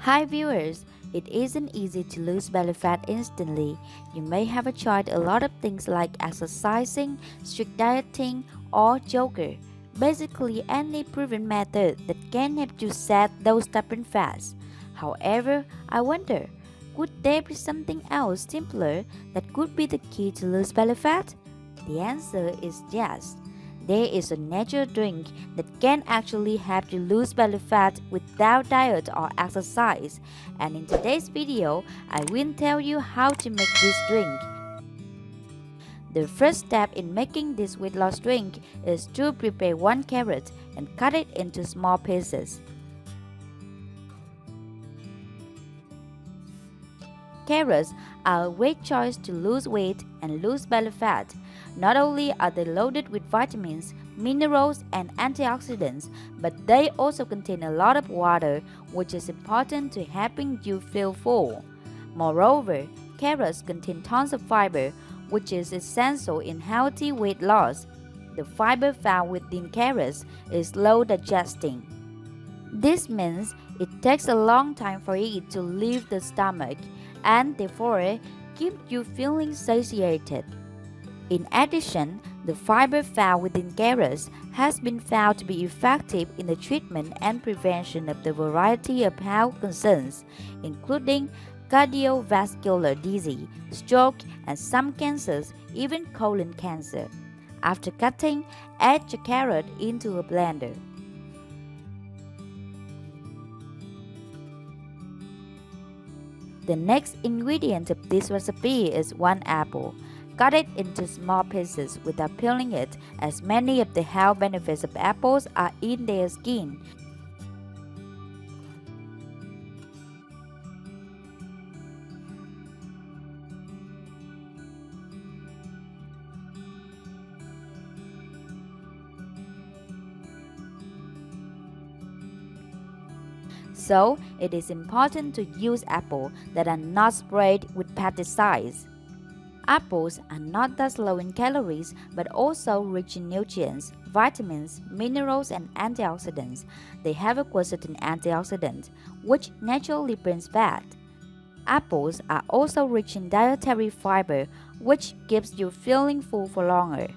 Hi viewers, it isn't easy to lose belly fat instantly. You may have tried a lot of things like exercising, strict dieting, or yoga. Basically any proven method that can help you set those stubborn fats. However, I wonder, could there be something else simpler that could be the key to lose belly fat? The answer is yes. There is a natural drink that can actually help you lose belly fat without diet or exercise. And in today's video, I will tell you how to make this drink. The first step in making this weight loss drink is to prepare 1 carrot and cut it into small pieces. Carrots are a great choice to lose weight and lose belly fat. Not only are they loaded with vitamins, minerals, and antioxidants, but they also contain a lot of water, which is important to helping you feel full. Moreover, carrots contain tons of fiber, which is essential in healthy weight loss. The fiber found within carrots is slow digesting. This means it takes a long time for it to leave the stomach and therefore keep you feeling satiated. In addition, the fiber found within carrots has been found to be effective in the treatment and prevention of the variety of health concerns, including cardiovascular disease, stroke, and some cancers, even colon cancer. After cutting, add the carrot into a blender. The next ingredient of this recipe is 1 apple. Cut it into small pieces without peeling it, as many of the health benefits of apples are in their skin. So, it is important to use apples that are not sprayed with pesticides. Apples are not just low in calories but also rich in nutrients, vitamins, minerals, and antioxidants. They have a quercetin antioxidant, which naturally burns fat. Apples are also rich in dietary fiber, which keeps you feeling full for longer.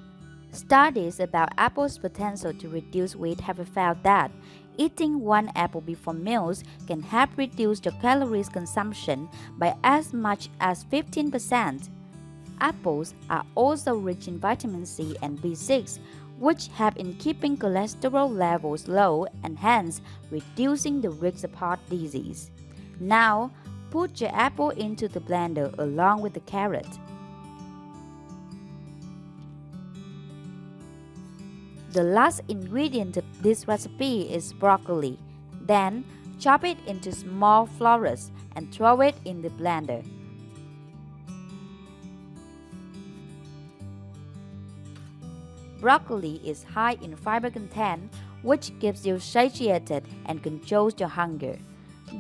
Studies about apples' potential to reduce weight have found that eating 1 apple before meals can help reduce your calories consumption by as much as 15%. Apples are also rich in vitamin C and B6, which help in keeping cholesterol levels low and hence reducing the risk of heart disease. Now, put your apple into the blender along with the carrot. The last ingredient of this recipe is broccoli. Then, chop it into small florets and throw it in the blender. Broccoli is high in fiber content, which keeps you satiated and controls your hunger.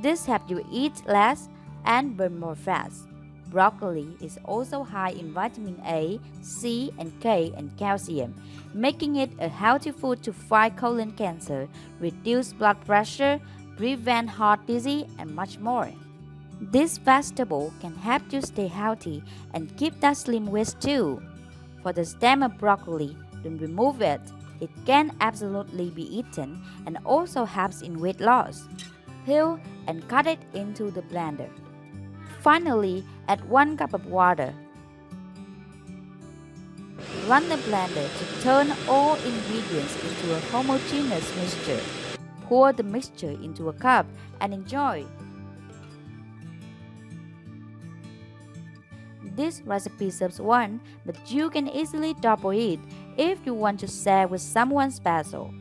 This helps you eat less and burn more fat. Broccoli is also high in vitamin A, C, and K, and calcium, making it a healthy food to fight colon cancer, reduce blood pressure, prevent heart disease, and much more. This vegetable can help you stay healthy and keep that slim waist too. For the stem of broccoli, don't remove it. It can absolutely be eaten and also helps in weight loss. Peel and cut it into the blender. Finally, add 1 cup of water. Run the blender to turn all ingredients into a homogeneous mixture. Pour the mixture into a cup and enjoy. This recipe serves 1, but you can easily double it if you want to share with someone special.